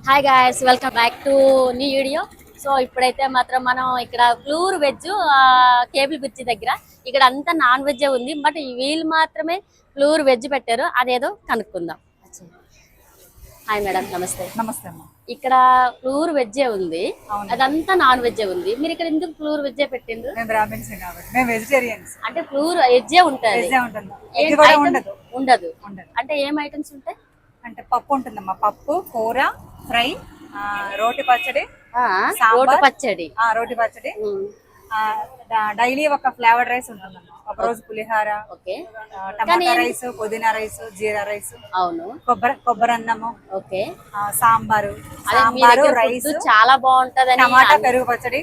Hi guys, welcome back to new video. So ఇప్పుడైతే మాత్రం మనం ఇక్కడ ప్లూర్ వెజ్ కేబుల్ బ్రిడ్జి దగ్గర ఇక్కడ అంతా నాన్ వెజ్ ఉంది. బట్ వీళ్ళు మాత్రమే ప్లూర్ వెజ్ పెట్టారు. అదేదో కనుక్కుందాం. హాయ్ మేడం, నమస్తే. నమస్తే అమ్మా. ఇక్కడ ప్లూర్ వెజ్జే ఉంది, అదంతా నాన్ వెజ్జే ఉంది. మీరు ఇక్కడ ఎందుకు ప్లూర్ వెజ్జే పెట్టిండ్రు? మేము బ్రాహ్మిన్స్ కాబట్టి మేము వెజిటేరియన్స్. అంటే ప్లూర్ వెజ్జే ఉంటుంది, ఉండదు. అంటే ఏం ఐటమ్స్ ఉంటాయి? అంటే పప్పు ఉంటుందమ్మా, పప్పు, కూర, ఫ్రై, రోటి పచ్చడి, రోటి పచ్చడి. డైలీ ఒక ఫ్లేవర్డ్ రైస్ ఉంటుందమ్మా. ఒక రోజు పులిహార, టమాటా రైస్, పుదీనా రైస్, జీరా రైస్, అవును, కొబ్బరి అన్నము, సాంబారు, రైస్ చాలా బాగుంటది. టమాటా పెరుగు పచ్చడి,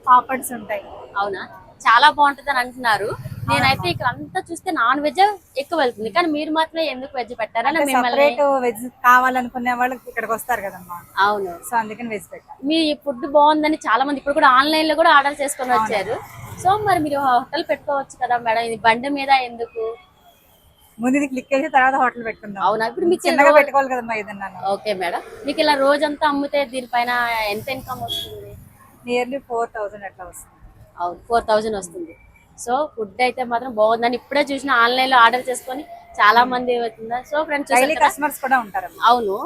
పాపడ్స్ ఉంటాయి. అవునా, చాలా బాగుంటది అని అంటున్నారు. నేనైతే ఇక్కడ అంతా చూస్తే నాన్ వెజ్ ఎక్కువ వెళ్తుంది, కానీ మీరు మాత్రమే ఎందుకు వెజ్ పెట్టారని వెజ్ కావాలనుకునే వాళ్ళు ఇక్కడికి వస్తారు కదమ్మా. అవును, సో అందుకని వెజ్ పెట్టారు. మీ ఫుడ్ బాగుందని చాలా మంది ఇప్పుడు కూడా ఆన్లైన్ లో కూడా ఆర్డర్ చేసుకొని వచ్చారు. సో మరి మీరు హోటల్ పెట్టుకోవచ్చు కదా మేడం, ఇది బండి మీద ఎందుకు? ముందు క్లిక్ చేసి తర్వాత హోటల్ పెట్టుకుందాం. అవునా, ఇప్పుడు మీకు చిన్నగా పెట్టుకోవాలి కదమ్మా ఏదన్నా. ఓకే మేడం, మీకు ఇలా రోజంతా అమ్మితే దీనిపైన ఎంత ఇన్కమ్ వస్తుంది? నియర్లీ 4,000 అట్లా వస్తుంది. అవును, 4,000 వస్తుంది. సో ఫుడ్ అయితే మాత్రం బాగుందని ఇప్పుడే చూసిన, ఆన్లైన్ లో ఆర్డర్ చేసుకొని చాలా మంది అవుతుందా. సో ఫ్రెండ్స్, కస్టమర్స్ కూడా ఉంటారు. అవును,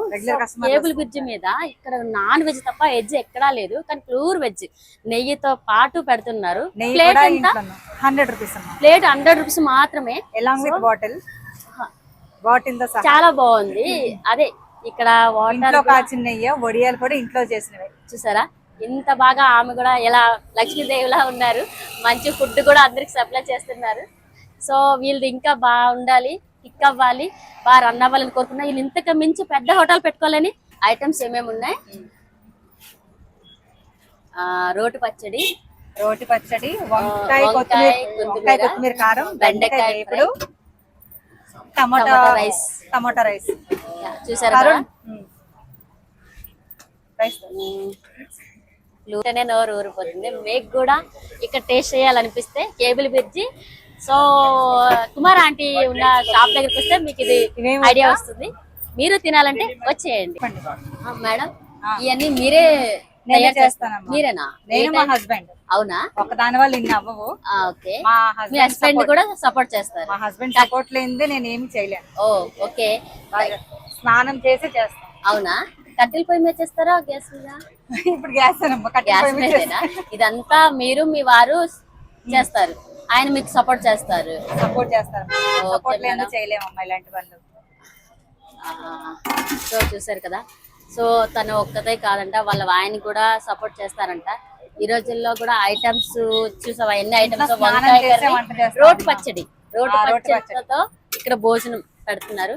కేబుల్ బ్రిడ్జ్ మీద ఇక్కడ నాన్ వెజ్ తప్ప వెజ్ ఎక్కడా లేదు, కానీ ప్యూర్ వెజ్ నెయ్యితో పాటు పెడుతున్నారు. ప్లేట్ ఎంత? 100 రూపీస్. ప్లేట్ 100 రూపీస్ మాత్రమే, బాటిల్ చాలా బాగుంది. అదే ఇక్కడ వాటర్ కాచిన నెయ్యి, వడియాలు కూడా ఇంట్లో చేసినవి. చూసారా ఇంత బాగా, ఆమె కూడా ఎలా లక్ష్మీదేవిలా ఉన్నారు. మంచి ఫుడ్ కూడా అందరికి సప్లై చేస్తున్నారు. సో వీళ్ళు ఇంకా బాగుండాలి, కిక్ అవ్వాలి, బాగా రన్ అవ్వాలని కోరుకున్నా. వీళ్ళు ఇంతకు మించి పెద్ద హోటల్ పెట్టుకోవాలని. ఐటమ్స్ ఏమేమి ఉన్నాయి? రోటి పచ్చడి, వంకాయ, కొత్తిమీర కారం, బెండకాయ వేపుడు, టమాటా రైస్. చూసారా లూటనే నోరు ఊరిపోతుంది. మీకు కూడా ఇక్కడ టేస్ట్ చేయాలనిపిస్తే cable bridge, so Kumar aunty ఉన్న షాప్ దగ్గరికి వస్తే మీకు ఇది ఐడియా వస్తుంది. మీరు తినాలంటే వచ్చేయండి. మేడం, ఇవన్నీ మీరే మీరేనా? నేను మా హస్బెండ్. అవునా, ఒక దాని వల్ల ఇన్ని అవ్వవు. ఓకే, మీ హస్బెండ్ కూడా సపోర్ట్ చేస్తారు? మా హస్బెండ్ సపోర్ట్ లేనిదే నేను ఏమి చేయలేను. ఓకే, స్నానం చేసి చేస్తాను. అవునా, కట్టెల పొయ్యి మీద చేస్తారా గ్యాస్ మీద? ఇప్పుడు గ్యాస్ మీదేనా? ఇదంతా మీరు మీ వారు చేస్తారు, ఆయన మీకు సపోర్ట్ చేస్తారు? చేయలేమమ్మా ఇలాంటి వాళ్ళు. సో చూసారు కదా, సో తను ఒక్కతే కాదంట, వాళ్ళ ఆయన కూడా సపోర్ట్ చేస్తారంట. ఈ రోజుల్లో కూడా ఐటమ్స్ చూసావా ఎన్ని ఐటమ్స్. వంకాయ కర్రీ, రోటి పచ్చడితో ఇక్కడ భోజనం పెడుతున్నారు.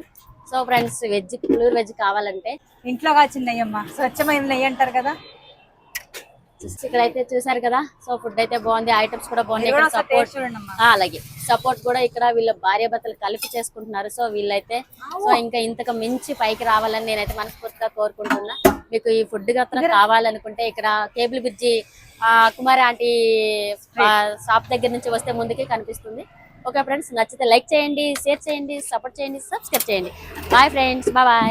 So friends, veg pure veg కావాలంటే ఇంట్లో కాచిన నెయ్యమ్మా, స్వచ్ఛమైన నెయ్యి అంటారు కదా. ఇక్కడైతే చూసారు కదా. సో ఫుడ్ అయితే బాగుంది, ఐటమ్స్ కూడా బాగున్నాయి. సపోర్ట్ అలాగే సపోర్ట్ కూడా ఇక్కడ వీళ్ళ భార్యాభర్తలు కలిపి చేసుకుంటున్నారు. సో వీళ్ళైతే సో ఇంకా ఇంతకు మించి పైకి రావాలని నేనైతే మనస్ఫూర్తిగా కోరుకుంటున్నా. మీకు ఈ ఫుడ్ గట్రా కావాలనుకుంటే ఇక్కడ cable bridge Kumari aunty shop దగ్గర నుంచి వస్తే ముందుకే కనిపిస్తుంది. ఓకే ఫ్రెండ్స్, నచ్చితే లైక్ చేయండి, షేర్ చేయండి, సపోర్ట్ చేయండి, సబ్స్క్రైబ్ చేయండి. Bye friends, bye.